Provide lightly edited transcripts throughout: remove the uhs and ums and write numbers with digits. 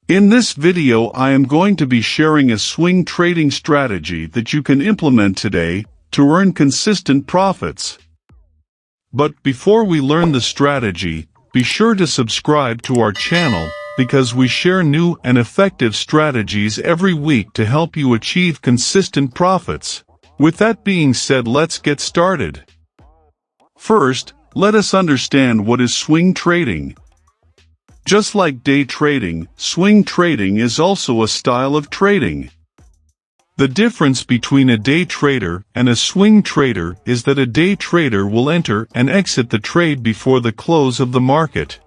In this video I am going to be sharing a swing trading strategy that you can implement today to earn consistent profits. But before we learn the strategy, be sure to subscribe to our channel because we share new and effective strategies every week to help you achieve consistent profits. With that being said, let's get started. First, let us understand what is swing trading. Just like day trading, swing trading is also a style of trading. The difference between a day trader and a swing trader is that a day trader will enter and exit the trade before the close of the market.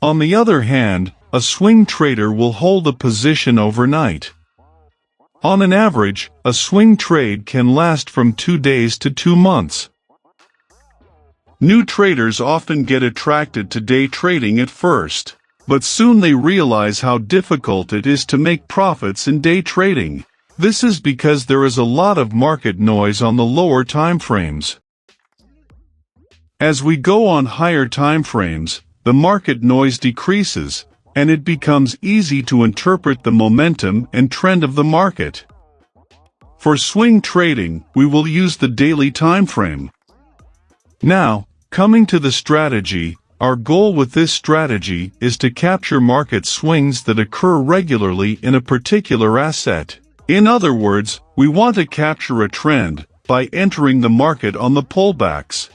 On the other hand, a swing trader will hold a position overnight. On an average, a swing trade can last from 2 days to 2 months. New traders often get attracted to day trading at first, but soon they realize how difficult it is to make profits in day trading. This is because there is a lot of market noise on the lower time frames. As we go on higher time frames, the market noise decreases, and it becomes easy to interpret the momentum and trend of the market. For swing trading, we will use the daily time frame. Now, coming to the strategy, our goal with this strategy is to capture market swings that occur regularly in a particular asset. In other words, we want to capture a trend by entering the market on the pullbacks.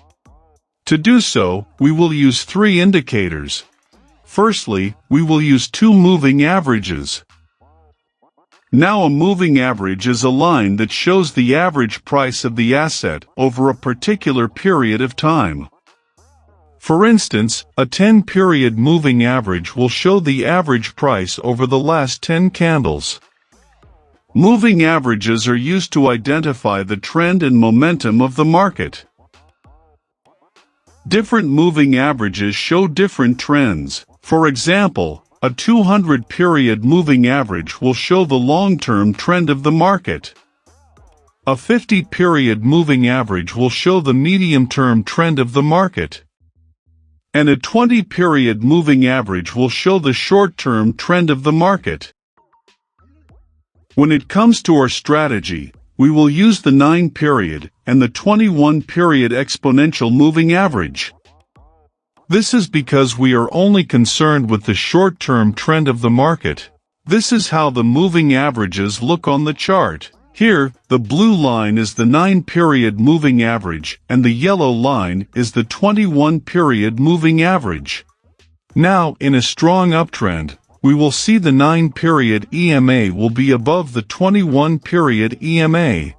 To do so, we will use 3 indicators. Firstly, we will use 2 moving averages. Now a moving average is a line that shows the average price of the asset over a particular period of time. For instance, a 10-period moving average will show the average price over the last 10 candles. Moving averages are used to identify the trend and momentum of the market. Different moving averages show different trends. For example, a 200-period moving average will show the long-term trend of the market. A 50-period moving average will show the medium-term trend of the market. And a 20-period moving average will show the short-term trend of the market. When it comes to our strategy, we will use the 9-period and the 21-period exponential moving average. This is because we are only concerned with the short-term trend of the market. This is how the moving averages look on the chart. Here, the blue line is the 9-period moving average and the yellow line is the 21-period moving average. Now, in a strong uptrend, we will see the 9-period EMA will be above the 21-period EMA.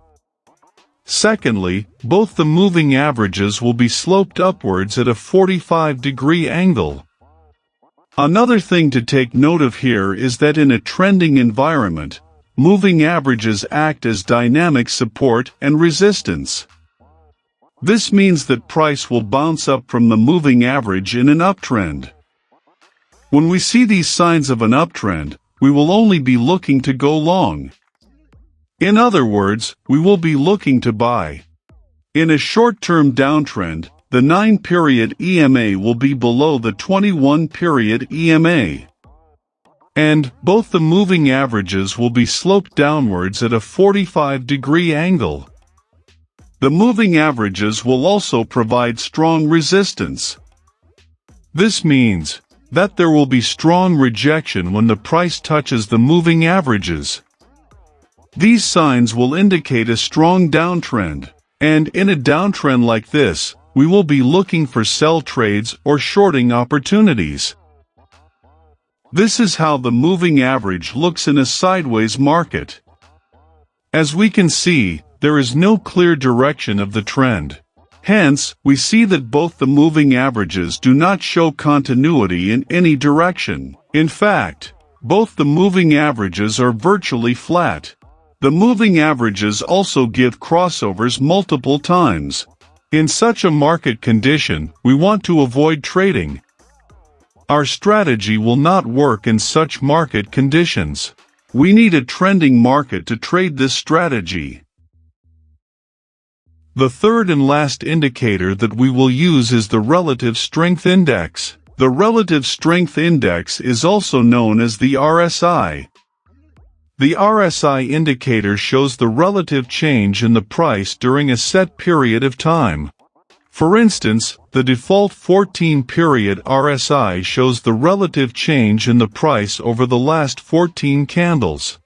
Secondly, both the moving averages will be sloped upwards at a 45-degree angle. Another thing to take note of here is that in a trending environment, moving averages act as dynamic support and resistance. This means that price will bounce up from the moving average in an uptrend. When we see these signs of an uptrend, we will only be looking to go long. In other words, we will be looking to buy. In a short-term downtrend, the 9-period EMA will be below the 21-period EMA. And both the moving averages will be sloped downwards at a 45-degree angle. The moving averages will also provide strong resistance. This means that there will be strong rejection when the price touches the moving averages. These signs will indicate a strong downtrend, and in a downtrend like this, we will be looking for sell trades or shorting opportunities. This is how the moving average looks in a sideways market. As we can see, there is no clear direction of the trend. Hence, we see that both the moving averages do not show continuity in any direction. In fact, both the moving averages are virtually flat. The moving averages also give crossovers multiple times. In such a market condition, we want to avoid trading. Our strategy will not work in such market conditions. We need a trending market to trade this strategy. The third and last indicator that we will use is the relative strength index. The relative strength index is also known as the RSI. The RSI indicator shows the relative change in the price during a set period of time. For instance, the default 14-period RSI shows the relative change in the price over the last 14 candles.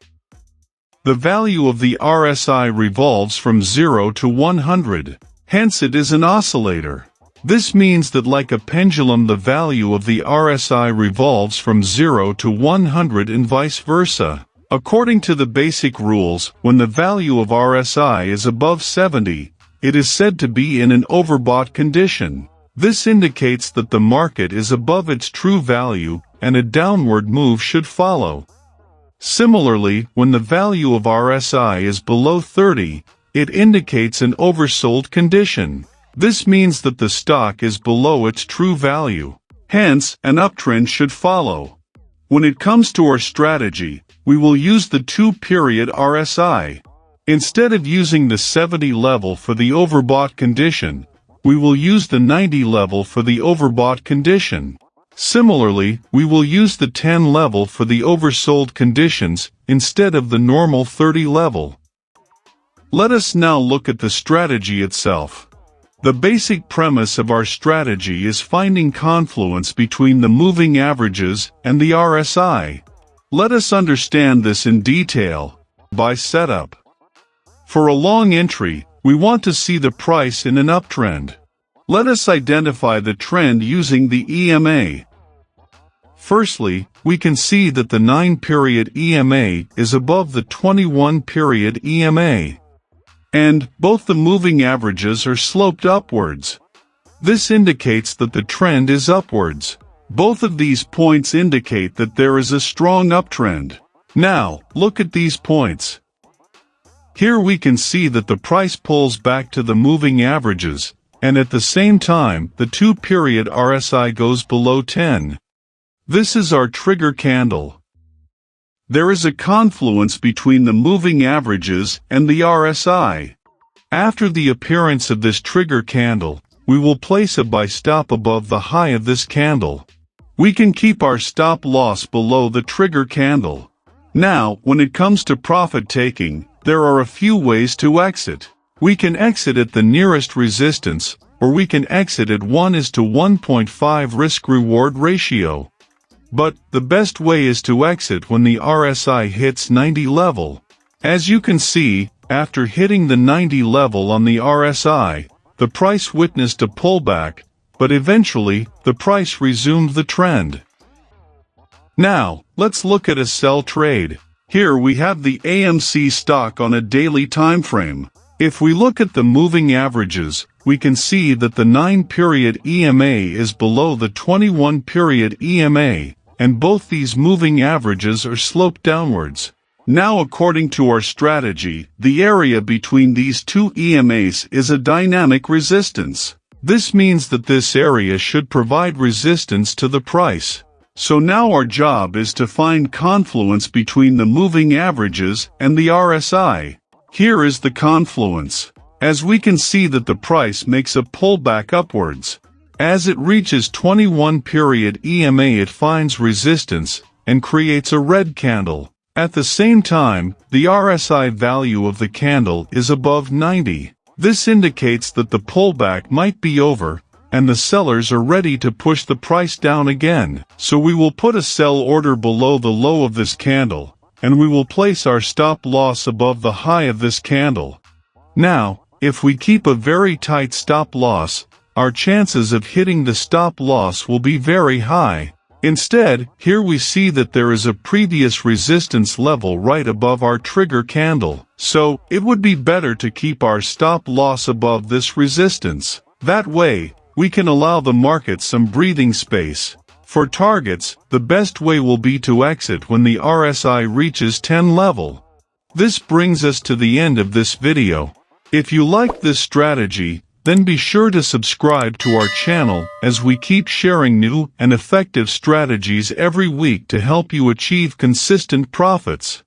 The value of the RSI revolves from 0 to 100, hence it is an oscillator. This means that like a pendulum, the value of the RSI revolves from 0 to 100 and vice versa. According to the basic rules, when the value of RSI is above 70, it is said to be in an overbought condition. This indicates that the market is above its true value and a downward move should follow. Similarly, when the value of RSI is below 30, it indicates an oversold condition. This means that the stock is below its true value. Hence, an uptrend should follow. When it comes to our strategy, we will use the 2-period RSI. Instead of using the 70 level for the overbought condition, we will use the 90 level for the overbought condition. Similarly, we will use the 10 level for the oversold conditions instead of the normal 30 level. Let us now look at the strategy itself. The basic premise of our strategy is finding confluence between the moving averages and the RSI. Let us understand this in detail. Buy setup. For a long entry, we want to see the price in an uptrend. Let us identify the trend using the EMA. Firstly, we can see that the 9-period EMA is above the 21-period EMA. And both the moving averages are sloped upwards. This indicates that the trend is upwards. Both of these points indicate that there is a strong uptrend. Now, look at these points. Here we can see that the price pulls back to the moving averages, and at the same time, the 2-period RSI goes below 10. This is our trigger candle. There is a confluence between the moving averages and the RSI. After the appearance of this trigger candle, we will place a buy stop above the high of this candle. We can keep our stop loss below the trigger candle. Now, when it comes to profit taking, there are a few ways to exit. We can exit at the nearest resistance, or we can exit at 1:1.5 risk-reward ratio. But the best way is to exit when the RSI hits 90 level. As you can see, after hitting the 90 level on the RSI, the price witnessed a pullback, but eventually, the price resumed the trend. Now, let's look at a sell trade. Here we have the AMC stock on a daily time frame. If we look at the moving averages, we can see that the 9-period EMA is below the 21-period EMA, and both these moving averages are sloped downwards. Now, according to our strategy, the area between these two EMAs is a dynamic resistance. This means that this area should provide resistance to the price. So now our job is to find confluence between the moving averages and the RSI. Here is the confluence. As we can see that the price makes a pullback upwards. As it reaches 21-period EMA, it finds resistance and creates a red candle. At the same time, the RSI value of the candle is above 90. This indicates that the pullback might be over, and the sellers are ready to push the price down again. So we will put a sell order below the low of this candle, and we will place our stop loss above the high of this candle. Now, if we keep a very tight stop loss, our chances of hitting the stop loss will be very high. Instead, here we see that there is a previous resistance level right above our trigger candle, so it would be better to keep our stop loss above this resistance. That way, we can allow the market some breathing space. For targets, the best way will be to exit when the RSI reaches 10 level. This brings us to the end of this video. If you like this strategy, then be sure to subscribe to our channel as we keep sharing new and effective strategies every week to help you achieve consistent profits.